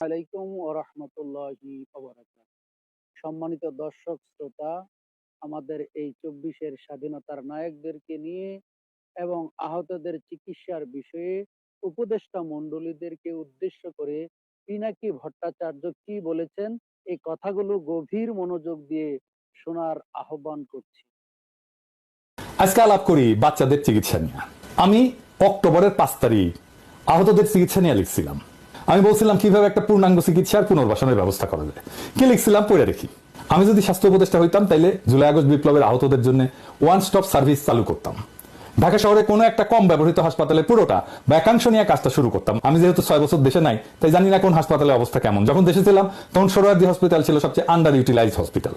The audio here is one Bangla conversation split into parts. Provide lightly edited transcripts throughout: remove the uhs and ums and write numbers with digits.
আলাইকুম ওয়া রাহমাতুল্লাহি ওয়া বারাকাতুহু। সম্মানিত দর্শক শ্রোতা, আমাদের এই ২৪-এর স্বাধীনতার নায়কদেরকে নিয়ে এবং আহতদের চিকিৎসার বিষয়ে উপদেষ্টা মণ্ডলীদেরকে উদ্দেশ্য করে পিনাকি ভট্টাচার্য কি বলেছেন, এই কথাগুলো গভীর মনোযোগ দিয়ে শোনার আহ্বান করছি। আজকে আলাপ করি বাচ্চাদের চিকিৎসা নিয়ে। আমি অক্টোবরের 5 তারিখ আহতদের চিকিৎসা নিয়ে লিখছিলাম। আমি বলছিলাম কিভাবে একটা পূর্ণাঙ্গ চিকিৎসার পুনর্বাসনের ব্যবস্থা করা যায়। কি লিখছিলাম পড়ে দেখি। আমি যদি স্বাস্থ্য উপদেষ্টা হইতাম তাইলে জুলাই আগস্ট বিপ্লবের আহতদের জন্য ওয়ান স্টপ সার্ভিস চালু করতাম। ঢাকা শহরে কোনো একটা কম ব্যবহৃত হাসপাতালে পুরোটা বা একাংশ নিয়ে কাজটা শুরু করতাম। আমি যেহেতু 6 বছর দেশে নাই, তাই জানি না কোন হাসপাতালের অবস্থা কেমন। যখন দেশে ছিলাম তখন সোহরাওয়ার্দী হসপিটাল ছিল সবচেয়ে আন্ডার ইউটিলাইজ হসপিটাল।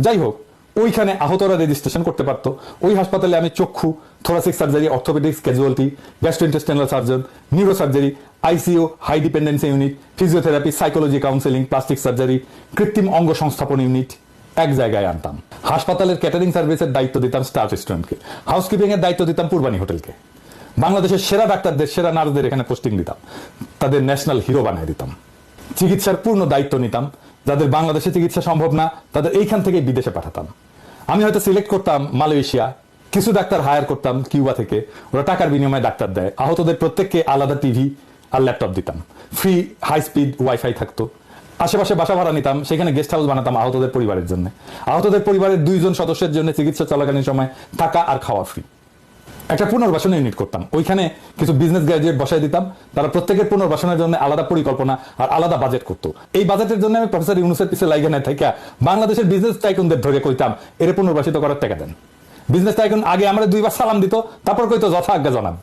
যাই হোক, ওইখানে আহতরা রেজিস্ট্রেশন করতে পারতো। ওই হাসপাতালে আমি চক্ষু, thoracic surgery, orthopaedics, casualty, gastrointestinal surgeon, neurosurgery, ICU, high dependency unit, physiotherapy, psychology counselling, plastic surgery, কৃত্রিম অঙ্গ সংস্থাপন ইউনিট এক জায়গায় আনতাম। হাসপাতালের ক্যাটারিং সার্ভিসের দায়িত্ব দিতাম স্টার রেস্টুরেন্টকে, হাউসকিপিং এর দায়িত্ব দিতাম পূর্বাণী হোটেলকে। বাংলাদেশের সেরা ডাক্তারদের, সেরা নার্সদের এখানে পোস্টিং দিতাম, তাদের ন্যাশনাল হিরো বানিয়ে দিতাম। চিকিৎসার পূর্ণ দায়িত্ব নিতাম। যাদের বাংলাদেশে চিকিৎসা সম্ভব না তাদের এইখান থেকে বিদেশে পাঠাতাম। আমি হয়তো সিলেক্ট করতাম মালয়েশিয়া, কিছু ডাক্তার হায়ার করতাম কিউবা থেকে, ওরা টাকার বিনিময়ে ডাক্তার দেয়। আহতদের প্রত্যেককে আলাদা টিভি আর ল্যাপটপ দিতাম, ফ্রি হাই স্পিড ওয়াইফাই থাকতো। আশেপাশে বাসা ভাড়া নিতাম, সেখানে গেস্ট হাউস বানাতাম আহতদের পরিবারের জন্য। আহতদের পরিবারের 2 জন সদস্যের জন্য চিকিৎসা চলাকালীন সময় থাকা আর খাওয়া ফ্রি। একটা পুনর্বাসন ইউনিট করতাম, ওইখানে কিছু বিজনেস গ্রাজুয়েট বসাই দিতাম, তারা প্রত্যেকের পুনর্বাসনের জন্য আলাদা পরিকল্পনা আর আলাদা বাজেট করতো। এই বাজেটের জন্য আমি প্রফেসর ইউনুসের পিছিয়ে লাইগানে থেকে বাংলাদেশের বিজনেস টাইকুনদের ধরে কইতাম এর পুনর্বাসিত করার টাকা দেন। বিজনেস টাইকুন আগে আমরা 2 বার সালাম দিত, তারপর কইতো যথা আজ্ঞা জানাব।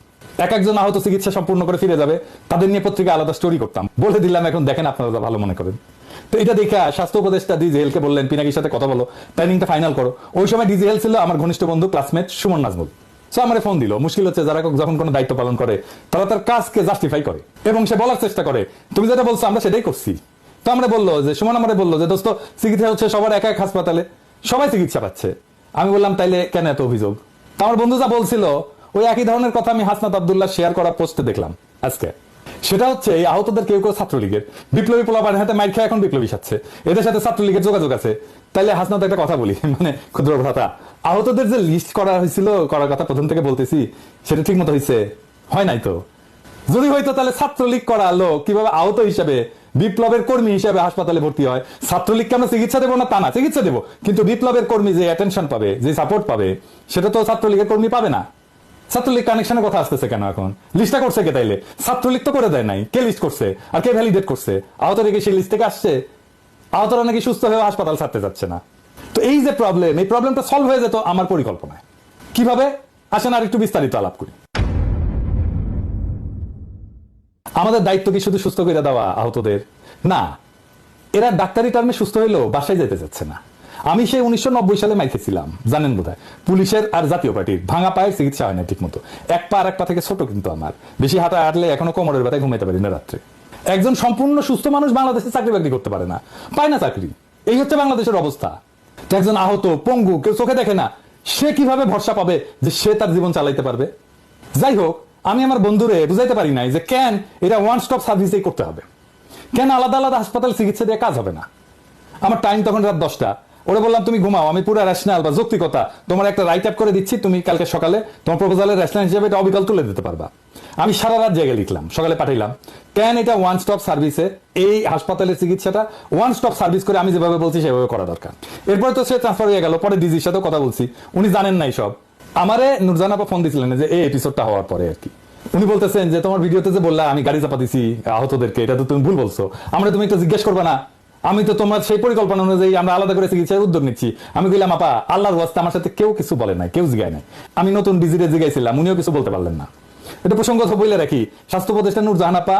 একজন আহত চিকিৎসা সম্পূর্ণ করে ফিরে যাবে, তাদের নিয়ে পত্রিকা আলাদা স্টোরি করতাম, বলে দিলাম এখন দেখেন আপনারা ভালো মনে করেন। তো এটা দেখে স্বাস্থ্য উপদেষ্টা ডিজিএলকে বললেন পিনাকির সাথে কথা বলো, প্ল্যানিংটা ফাইনাল করো। ওই সময় ডিজিএল ছিল আমার ঘনিষ্ঠ বন্ধু ক্লাসমেট সুমন নাজমুল। সে আমার ফোন দিল। মুশকিল হচ্ছে যারা যখন কোনো দায়িত্ব পালন করে তারা তার কাজকে জাস্টিফাই করে এবং সে বলার চেষ্টা করে তুমি যেটা বলছো আমরা সেটাই করছি। তো আমরা বললো যে সুমন আমারে বললো যে দোস্ত চিকিৎসা হচ্ছে সবার এক এক হাসপাতালে, সবাই চিকিৎসা পাচ্ছে। আমি বললাম তাইলে কেন এত অভিযোগ? তো আমার বন্ধু যা বলছিল ওই একই ধরনের কথা আমি হাসনাত আব্দুল্লাহ শেয়ার করা পোস্টে দেখলাম আজকে। সেটা হচ্ছে এই আহতদের কেউ কেউ ছাত্রলীগের বিপ্লবী পোলাপানের হাতে মাইর খেয়ে এখন বিপ্লবী সাচ্ছে, এদের সাথে ছাত্রলীগের যোগাযোগ আছে। তাইলে হাসনাত একটা কথা বলি, মানে ক্ষুদ্র ভ্রাতা, আহতদের যে লিস্ট করা হয়েছিল, করার কথা প্রথম থেকে বলতেছি, সেটা ঠিক মতো হয়েছে? হয় নাই তো। যদি হয়তো তাহলে ছাত্রলীগ করা লোক কিভাবে আহত হিসাবে, বিপ্লবের কর্মী হিসাবে হাসপাতালে ভর্তি হয়? ছাত্রলীগকে আমরা চিকিৎসা দেবো না তা না, চিকিৎসা দেবো, কিন্তু বিপ্লবের কর্মী যে অ্যাটেনশন পাবে, যে সাপোর্ট পাবে, সেটা তো ছাত্রলীগের কর্মী পাবে না। ছাত্রলীগ কানেকশনের কথা আসতেছে কেন এখন? লিস্টটা করছে কে তাইলে? ছাত্রলীগ তো করে দেয় নাই, কে লিস্ট করছে আর কে ভ্যালিডেট করছে? আহতরা কি সেই লিস্ট থেকে আসছে? আহতরা নাকি সুস্থ হয়ে হাসপাতাল ছাড়তে যাচ্ছে না। তো এই যে প্রবলেম, এই প্রবলেমটা সলভ হয়ে যেত আমার পরিকল্পনায়। কিভাবে আসেন আর একটু বিস্তারিত আলাপ করি। আমাদের দায়িত্ব কি শুধু সুস্থ করে দেওয়া আহতদের? না, এরা ডাক্তারি টার্মে সুস্থ হইলেও বাসায় যেতে চাচ্ছে না। আমি সেই 1990 সালে মাইকেছিলাম, জানেন বোধহয়, পুলিশের আর জাতীয় পার্টির ভাঙা পায়ের চিকিৎসা হয় না ঠিক মতো। এক পা আর এক পা থেকে ছোট, কিন্তু আমার বেশি হাঁটা হাঁটলে এখনো কোমরের ব্যথায় ঘুমাইতে পারি না রাত্রে। একজন সম্পূর্ণ সুস্থ মানুষ বাংলাদেশে চাকরি বাকরি করতে পারে না, পায় না চাকরি। এই হচ্ছে বাংলাদেশের অবস্থা। তো একজন আহত, পঙ্গু, কেউ চোখে দেখে না, সে কিভাবে ভরসা পাবে যে সে তার জীবন চালাইতে পারবে? যাই হোক, আমি আমার বন্ধুরে বুঝাইতে পারি নাই যে কেন এটা ওয়ান স্টপ সার্ভিসেই করতে হবে, কেন আলাদা আলাদা হাসপাতাল চিকিৎসা দিয়ে কাজ হবে না। আমার টাইম তখন রাত 10টা। ওরা বললাম তুমি ঘুমাও, আমি পুরো রেশনাল বা যৌক্তিকতা তোমার একটা রাইট আপ করে দিচ্ছি, তুমি কালকে সকালে তোমার প্রপোজালের রেশনাল হিসেবে এটা অবিকল তুলে দিতে পারবা। আমি সারা রাত জেগে লিখলাম, সকালে পাঠাইলাম কেন এটা ওয়ান স্টপ সার্ভিসে, এই হাসপাতালের চিকিৎসাটা ওয়ান স্টপ সার্ভিস করে আমি যেভাবে বলছি সেভাবে করা দরকার। এরপরে তো সে ট্রান্সফার হয়ে গেল, পরে ডিজির সাথেও কথা বলছি, উনি জানেন নাই সব। আমারে নুরজান আপা ফোন দিছিলেন যে এই এপিসোডটা হওয়ার পরে আর কি, উনি বলতেছেন যে তোমার ভিডিওতে যে বললা আমি গাড়ি চাপা দিছি আহতদেরকে, এটা তো তুমি ভুল বলছো, আমরা তুমি একটু জিজ্ঞেস করবা না? আমি তো তোমার সেই পরিকল্পনা অনুযায়ী আমরা আলাদা করে চিকিৎসার উদ্যোগ নিচ্ছি। আমি বললাম আপা আল্লাহর ওয়াস্তে আমার সাথে কেউ কিছু বলে নাই, কেউ জিগায় নাই। আমি নতুন ডিজিরে জিগাইছিলাম, উনিও কিছু বলতে পারলেন না। এটা প্রসঙ্গত বলে রাখি, স্বাস্থ্য উপদেষ্টা নূরজাহান আপা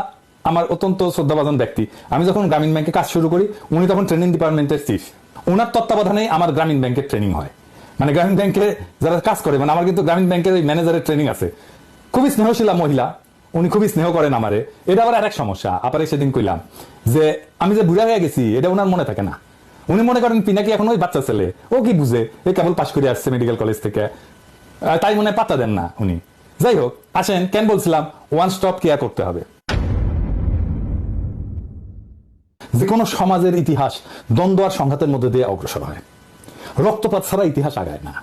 আমার অত্যন্ত শ্রদ্ধাভাজন ব্যক্তি। আমি যখন গ্রামীণ ব্যাংকে কাজ শুরু করি, উনি তখন ট্রেনিং ডিপার্টমেন্টের চিফ। ওনার তত্ত্বাবধানেই আমার গ্রামীণ ব্যাংকের ট্রেনিং হয়। মানে গ্রামীণ ব্যাংকে যারা কাজ করে, মানে আমার কিন্তু গ্রামীণ ব্যাংকের ওই ম্যানেজারের ট্রেনিং আছে। খুবই স্নেহশীলা মহিলা, উনি খুবই স্নেহ করেন আমারে। এটা আবার আরেক সমস্যা, আপারে সেদিন কইলাম যে আমি যে বুড়া হয়ে গেছি এটা ওনার মনে থাকে না। উনি মনে করেন পিনাকি এখন ওই বাচ্চা ছেলে, ও কি বুঝে, এই কেবল পাশ করে আসছে মেডিকেল কলেজ থেকে, তাই মনে পাত্তা দেন না উনি। যাই হোক, আসেন কেন বলছিলাম ওয়ান স্টপ কেয়ার করতে হবে। কোনো সমাজের ইতিহাস দ্বন্দ্ব আর সংঘাতের মধ্যে দিয়ে অগ্রসর হয়। রক্তপাত ছাড়া ইতিহাস আগায় না,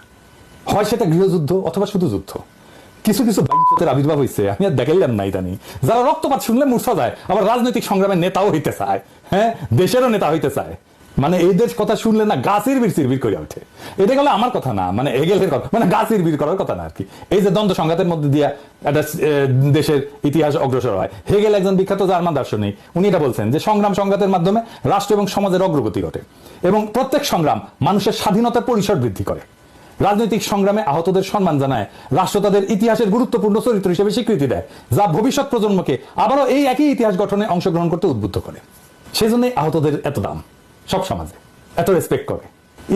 হয় সেটা গৃহযুদ্ধ অথবা শুধু যুদ্ধ। কিছু কিছু বাইঞ্চতের আবির্ভাব হয়েছে, আমি আর দেখাইলাম না ইদানি, যারা রক্তপাত শুনলে মূর্ছা যায়, আবার রাজনৈতিক সংগ্রামের নেতাও হইতে চায়, হ্যাঁ দেশেরও নেতা হইতে চায়। মানে এই দেশ কথা শুনলে না গা চিরবির করে ওঠে। এটা গেলে আমার কথা না, মানে হেগেলের কথা, মানে গা চিরবির করার কথা না আর কি। এই যে দ্বন্দ্ব সংঘাতের মধ্যে দিয়ে একটা দেশের ইতিহাস অগ্রসর হয়। হেগেল একজন বিখ্যাত জার্মান দার্শনিক, উনি এটা বলছেন যে সংগ্রাম সংঘাতের মাধ্যমে রাষ্ট্র এবং সমাজের অগ্রগতি ঘটে এবং প্রত্যেক সংগ্রাম মানুষের স্বাধীনতার পরিসর বৃদ্ধি করে। রাজনৈতিক সংগ্রামে আহতদের সম্মান জানায়, রাষ্ট্র তাদের ইতিহাসের গুরুত্বপূর্ণ চরিত্র হিসেবে স্বীকৃতি দেয়, যা ভবিষ্যৎ প্রজন্মকে আবারও এই একই ইতিহাস গঠনে অংশগ্রহণ করতে উদ্বুদ্ধ করে। সেজন্যই আহতদের এত দাম, সব সমাজে এত রেসপেক্ট করে।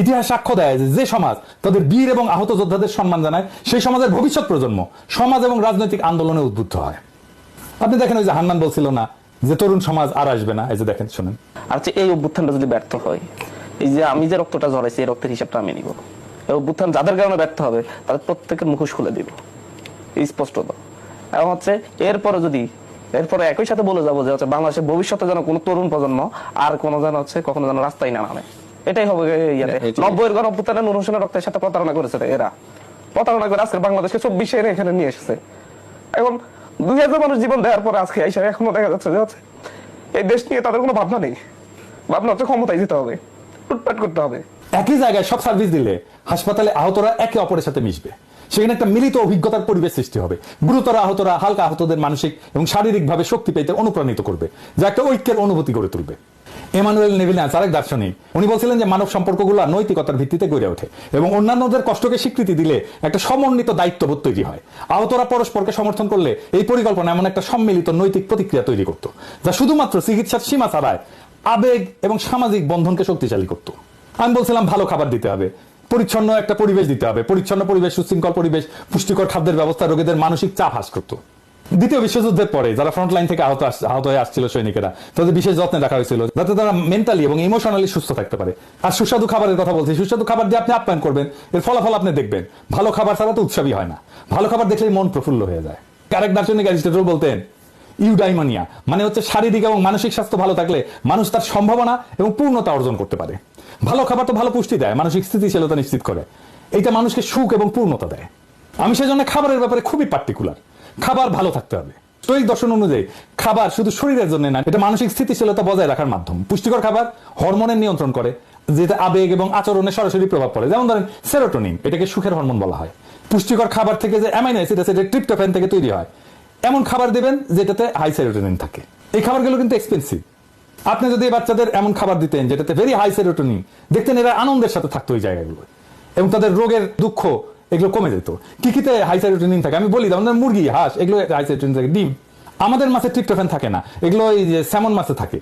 ইতিহাস সাক্ষ্য দেয় যে সমাজ তাদের বীর এবং আহত যোদ্ধাদের সম্মান জানায়, সেই সমাজের ভবিষ্যৎ প্রজন্ম সমাজ এবং রাজনৈতিক আন্দোলনে উদ্বুদ্ধ হয়। আপনি দেখেন ওই যে হান্নান বলছিল না যে তরুণ সমাজ আর আসবে না, এই যে দেখেন শুনেন। আর এই অভ্যুত্থানটা যদি ব্যর্থ হয়, এই যে আমি যে রক্তটা ঝরাইছি এই রক্তের হিসাবটা আমি নিব। এই অভ্যুত্থান যাদের কারণে ব্যর্থ হবে তাদের প্রত্যেকের মুখোশ খুলে দিব, স্পষ্টত। এবং এরপরে একই সাথে বলে যাবো যে বাংলাদেশের ভবিষ্যতে যেন কোনো তরুণ প্রজন্ম আর কোনো যেন কখনো যেন রাস্তায় না নামে। এটাই হবে। 90-এর গণ অভ্যুত্থানে নূর হোসেনের রক্তের সাথে প্রতারণা করেছে এরা, প্রতারণা করে আজকে বাংলাদেশকে 24 এনে এখানে নিয়ে এসেছে। এখন 2000 মানুষ জীবন দেওয়ার পরে আজকে এখনো দেখা যাচ্ছে যে এই দেশ নিয়ে তাদের কোনো ভাবনা নেই। ভাবনা হচ্ছে ক্ষমতায় যেতে হবে, লুটপাট করতে হবে। একই জায়গায় সব সার্ভিস দিলে হাসপাতালে আহতরা একে অপরের সাথে মিশবে, সেখানে একটা মিলিত অভিজ্ঞতার পরিবেশ সৃষ্টি হবে। গুরুতর আহতরা হালকা আহতদের মানসিক এবং শারীরিকভাবে শক্তি পেতে অনুপ্রাণিত করবে, যা একটা ঐক্যের অনুভূতি গড়ে তুলবে। এমানুয়েল নেভিনাস আরেক দার্শনিক, উনি বলছিলেন যে মানব সম্পর্কগুলো নৈতিকতার ভিত্তিতে গড়ে ওঠে এবং অন্যান্যদের কষ্টকে স্বীকৃতি দিলে একটা সমন্বিত দায়িত্ববোধ তৈরি হয়। আহতরা পরস্পরকে সমর্থন করলে এই পরিকল্পনা এমন একটা সম্মিলিত নৈতিক প্রতিক্রিয়া তৈরি করত, যা শুধুমাত্র চিকিৎসার সীমা ছাড়ায় আবেগ এবং সামাজিক বন্ধনকে শক্তিশালী করত। আমি বলছিলাম ভালো খাবার দিতে হবে, পরিচ্ছন্ন একটা পরিবেশ দিতে হবে, পরিচ্ছন্ন পরিবেশ, সুশৃঙ্খল পরিবেশ, পুষ্টিকর খাদ্যের ব্যবস্থা রোগীদের মানসিক চাপ হ্রাস করতো। দ্বিতীয় বিশ্বযুদ্ধের পরে যারা ফ্রন্টলাইন থেকে আহত হয়ে আসছিল সৈনিকেরা, তাদের বিশেষ যত্নে রাখা হয়েছিল যাতে তারা মেন্টালি এবং ইমোশনালি সুস্থ থাকতে পারে। আর সুস্বাদু খাবারের কথা বলছি, সুস্বাদু খাবার দিয়ে আপনি আপ্যায়ন করবেন, এর ফলাফল আপনি দেখবেন। ভালো খাবার ছাড়া তো উৎসবই হয় না, ভালো খাবার দেখলেই মন প্রফুল্ল হয়ে যায়। আরেক দার্শনিক অ্যারিস্টটল বলতেন ইউডাইমানিয়া মানে হচ্ছে শারীরিক এবং মানসিক স্বাস্থ্য ভালো থাকলে মানুষ তার সম্ভাবনা এবং পূর্ণতা অর্জন করতে পারে। ভালো খাবার তো ভালো পুষ্টি দেয়, মানসিক স্থিতিশীলতা নিশ্চিত করে, এটা মানুষকে সুখ এবং পূর্ণতা দেয়। আমি সেজন্য খাবারের ব্যাপারে খুবই পার্টিকুলার। খাবার ভালো থাকতে হবে। স্টোয়িক দর্শন অনুযায়ী খাবার শুধু শরীরের জন্য না, এটা মানসিক স্থিতিশীলতা বজায় রাখার মাধ্যম। পুষ্টিকর খাবার হরমোনের নিয়ন্ত্রণ করে, যেটা আবেগ এবং আচরণে সরাসরি প্রভাব পড়ে। যেমন ধরেন সেরোটোনিন, এটাকে সুখের হরমোন বলা হয়। পুষ্টিকর খাবার থেকে যে অ্যামাইনো অ্যাসিড আছে, এটা ট্রিপ্টোফ্যান থেকে তৈরি হয়। এমন খাবার দেবেন যেটাতে হাই সেরোটোনিন থাকে। এই খাবারগুলো কিন্তু এক্সপেন্সিভ। আপনি যদি বাচ্চাদের এমন খাবার দিতেন যেটাতে ভেরি হাই সেরোটোনিন, দেখতেন এরা আনন্দের সাথে থাকতো ওই জায়গাগুলো এবং তাদের রোগের দুঃখ এগুলো কমে যেত। কিতে হাই সেরোটোনিন থাকে আমি বলি, আমাদের মুরগি, হাঁস এগুলো হাই সেরোটোনিন থাকে। ডিম, আমাদের মাছে ট্রিপ্টোফ্যান থাকে না, এগুলো এই যে স্যামন মাছে থাকে,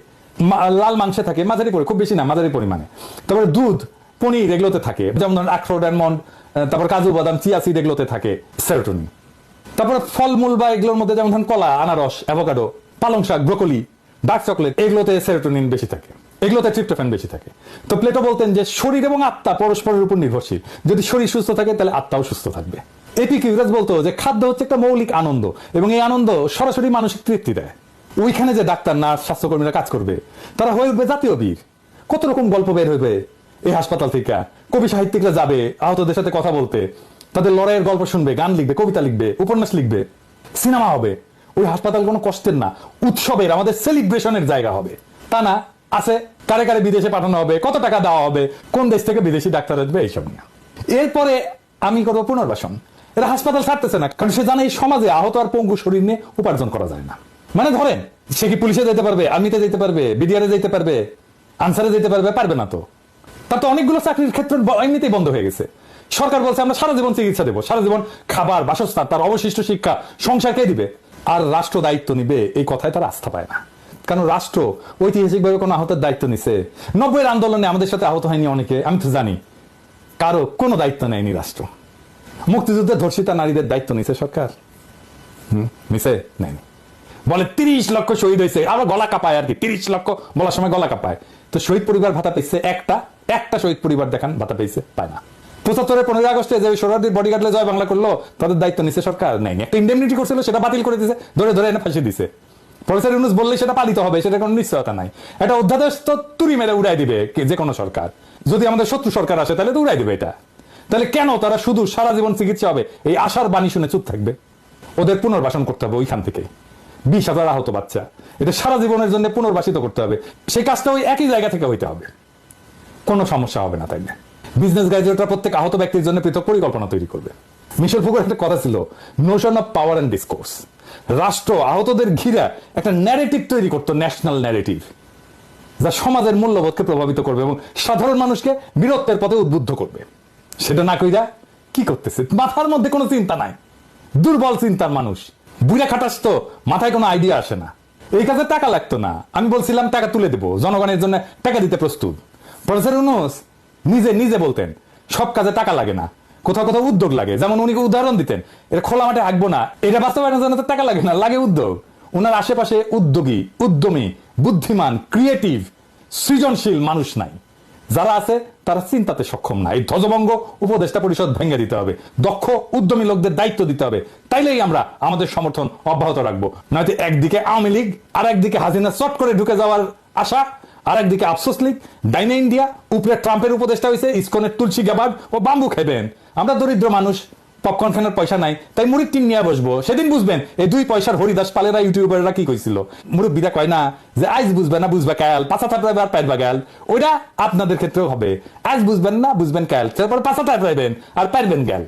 লাল মাংসে থাকে মাঝারি পরিমাণে, খুব বেশি না, মাঝারি পরিমাণে। তারপরে দুধ, পনির এগুলোতে থাকে, যেমন ধরেন আখরোট, অ্যালমন্ড, তারপর কাজু বাদাম, চিয়া সিড এগুলোতে থাকে সেরোটোনিন। তারপরে ফলমূল বা এগুলোর মধ্যে যেমন ধরেন কলা, আনারস, অ্যাভোকাডো, পালং শাক, ব্রোকলি, ডার্ক চকলেট এগুলোতে সেরোটোনিন বেশি থাকে, এগুলোতে ট্রিপ্টোফ্যান বেশি থাকে। তো প্লেটো বলতেন যে শরীর এবং আত্মা পরস্পরের উপর নির্ভরশীল। যদি শরীর সুস্থ থাকে তাহলে আত্মাও সুস্থ থাকবে। এপিকিউরাস বলতো যে খাদ্য হচ্ছে একটা মৌলিক আনন্দ এবং এই আনন্দ সরাসরি মানসিক তৃপ্তি দেয়। ওইখানে যে ডাক্তার, নার্স, স্বাস্থ্যকর্মীরা কাজ করবে তারা হয়ে উঠবে জাতীয় বীর। কত রকম গল্প বের হইবে এই হাসপাতাল থেকে, কবি সাহিত্যিকরা যাবে আহতদের সাথে কথা বলতে, তাদের লড়াইয়ের গল্প শুনবে, গান লিখবে, কবিতা লিখবে, উপন্যাস লিখবে, সিনেমা হবে। ওই হাসপাতাল কোনো কষ্টের না, উৎসবের, আমাদের সেলিব্রেশনের জায়গা হবে। তা না আছে কারে কারে বিদেশে পাঠানো হবে, কত টাকা দেওয়া হবে, কোন দেশ থেকে বিদেশি ডাক্তার আসবে, এইসব নিয়ে। এরপরে আমি করবো পুনর্বাসন। এরা হাসপাতাল ছাড়তেছে না, কারণ সে জানে এই সমাজে আহত আর পঙ্গু শরীর নিয়ে উপার্জন করা যায় না। মানে ধরেন সে কি পুলিশে যেতে পারবে, আর্মিতে যেতে পারবে, বিডিআরে যেতে পারবে, আনসারে যেতে পারবে? পারবে না। তো তার তো অনেকগুলো চাকরির ক্ষেত্র এমনিতেই বন্ধ হয়ে গেছে। সরকার বলছে আমরা সারা জীবন চিকিৎসা দেবো, সারা জীবন খাবার, বাসস্থান, তার অবশিষ্ট শিক্ষা, সংসার কে দিবে? আর রাষ্ট্র দায়িত্ব নিবে এই কথায় তার আস্থা পায় না। কারণ রাষ্ট্র ঐতিহাসিকভাবে কোনো আহতের দায়িত্ব নিছে? 90-এর আন্দোলনে আমাদের সাথে আহত হয়নি অনেকে, আমি তো জানি। কারো কোনো দায়িত্ব নেয়নি রাষ্ট্র। মুক্তিযুদ্ধে ধর্ষিতা নারীদের দায়িত্ব নিছে সরকার? নিছে? নেয়নি। বলে 30 লক্ষ শহীদ হয়েছে, আরো গলা কাঁপায় আর কি, 30 লক্ষ বলার সময় গলা কাঁপায়। তো শহীদ পরিবার ভাতা পেয়েছে একটা শহীদ পরিবার দেখান ভাতা পেয়েছে? পায় না। 75-এর 15 আগস্টে যে সোহরাওয়ার্দীর বডিগার্ডলে জয় বাংলা করলো, তাদের দায়িত্ব নিছে সরকার? নেয়নি। একটা ইন্ডেমনিটি করছিল, সেটা বাতিল করে দিছে, ধরে ধরে এনে ফাঁসি দিছে। প্রফেসর ইউনূস বললে সেটা পালিত হবে, সেটা কোনো নিশ্চয়তা নাই। এটা অধ্যাদেশ তো তুড়ি মেরে উড়াই দিবে যে কোনো সরকার। যদি আমাদের শত্রু সরকার আসে তাহলে তো উড়াই দিবে এটা। তাহলে কেন তারা শুধু সারা জীবন চিকিৎসা হবে এই আশার বাণী শুনে চুপ থাকবে? ওদের পুনর্বাসন করতে হবে ওইখান থেকে। 20,000 আহত বাচ্চা, এটা সারা জীবনের জন্য পুনর্বাসিত করতে হবে। সেই কাজটা ওই একই জায়গা থেকে হইতে হবে, কোনো সমস্যা হবে না। তাইলে বিজনেস গ্রাজুয়েটরা প্রত্যেক আহত ব্যক্তির জন্য পৃথক পরিকল্পনা তৈরি করবে। মিশেল ফুকোর একটা কথা ছিল, notion of power and discourse. রাষ্ট্র আহতদের ঘিরা একটা ন্যারেটিভ তৈরি করতো, ন্যাশনাল ন্যারেটিভ, যা সমাজের মূল্যবোধকে প্রভাবিত করবে এবং সাধারণ মানুষকে বীরত্বের পথে উদ্বুদ্ধ করবে। সেটা না কইরা কি করতেছে? মাথার মধ্যে কোনো চিন্তা নাই, দুর্বল চিন্তার মানুষ। বুড়া খাটাস তো মাথায় কোনো আইডিয়া আসে না। এই কাজে টাকা লাগতো না, আমি বলছিলাম টাকা তুলে দেবো, জনগণের জন্য টাকা দিতে প্রস্তুত। প্রফেসর ইউনূস নিজে বলতেন সব কাজে টাকা লাগে না, কোথাও কোথাও উদ্যোগ লাগে। যেমন উনি উদাহরণ দিতেন, এটা খোলা মাঠে আঁকবো না, এটা বাস্তবায়নের জন্য তো টাকা লাগে না, লাগে উদ্যোগ। ওনার আশেপাশে উদ্যোগী, উদ্যমী, বুদ্ধিমান, ক্রিয়েটিভ, সৃজনশীল মানুষ নাই। যারা আছে তারা চিন্তাতে সক্ষম না। এই ধ্বজভঙ্গ উপদেষ্টা পরিষদ ভেঙে দিতে হবে, দক্ষ উদ্যমী লোকদের দায়িত্ব দিতে হবে। তাইলেই আমরা আমাদের সমর্থন অব্যাহত রাখবো। নয়তো একদিকে আওয়ামী লীগ, আর একদিকে হাসিনা চট করে ঢুকে যাওয়ার আশা, আর একদিকে আফসোস লীগ, ডাইনে ইন্ডিয়া, উপরে ট্রাম্পের উপদেষ্টা হয়েছে, ইসকনের তুলসী গ্যাবার্ড ও বাম্বু খাবেন। আমরা দরিদ্র মানুষ, পপকর্ন খানোর পয়সা নাই, তাই মুড়ির টিন নিয়ে বসবো। সেদিন বুঝবেন এই 2 পয়সার হরিদাস পালেরা ইউটিউবাররা কি কইছিল। মুরব্বীরা কয় না যে আজ বুঝবে না, বুঝবে কাল, পাঁচা থাকবে আর পাইবা গাল। ওইটা আপনাদের ক্ষেত্রেও হবে, আজ বুঝবেন না, বুঝবেন কাল, তারপর পাঁচা থাকবেন আর পারবেন গাল।